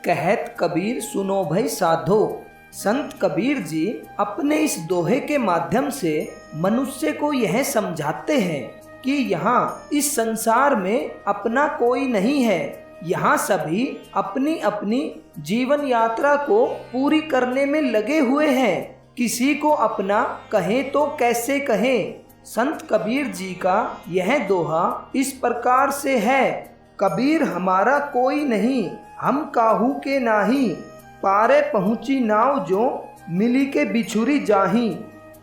कहत कबीर सुनो भई साधो। संत कबीर जी अपने इस दोहे के माध्यम से मनुष्य को यह समझाते हैं कि यहाँ इस संसार में अपना कोई नहीं है। यहाँ सभी अपनी अपनी जीवन यात्रा को पूरी करने में लगे हुए हैं। किसी को अपना कहें तो कैसे कहें। संत कबीर जी का यह दोहा इस प्रकार से है। कबीर हमारा कोई नहीं, हम काहू के नाही। पारे पहुँची नाव जो मिली के बिछुरी जाही।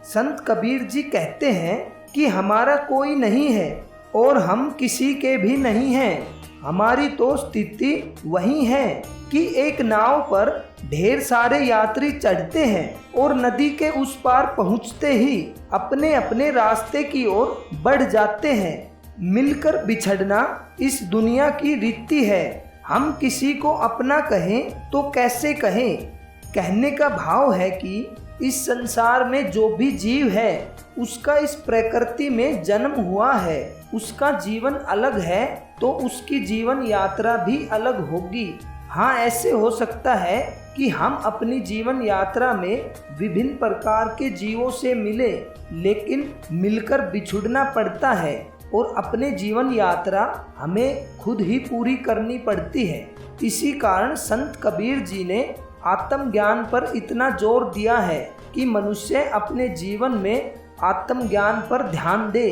संत कबीर जी कहते हैं कि हमारा कोई नहीं है और हम किसी के भी नहीं हैं। हमारी तो स्थिति वही है कि एक नाव पर ढेर सारे यात्री चढ़ते हैं और नदी के उस पार पहुंचते ही अपने अपने रास्ते की ओर बढ़ जाते हैं। मिलकर बिछड़ना इस दुनिया की रीति है। हम किसी को अपना कहें तो कैसे कहें। कहने का भाव है कि इस संसार में जो भी जीव है उसका इस प्रकृति में जन्म हुआ है, उसका जीवन अलग है तो उसकी जीवन यात्रा भी अलग होगी। हाँ, ऐसे हो सकता है कि हम अपनी जीवन यात्रा में विभिन्न प्रकार के जीवों से मिले, लेकिन मिलकर बिछुड़ना पड़ता है और अपने जीवन यात्रा हमें खुद ही पूरी करनी पड़ती है। इसी कारण संत कबीर जी ने आत्मज्ञान पर इतना जोर दिया है कि मनुष्य अपने जीवन में आत्मज्ञान पर ध्यान दे।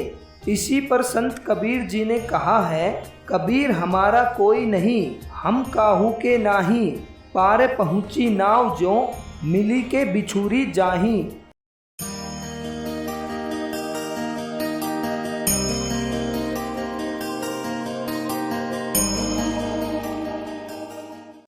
इसी पर संत कबीर जी ने कहा है, कबीर हमारा कोई नहीं, हम काहू के नाही। पारे पहुँची नाव जो मिली के बिछुरी जाही।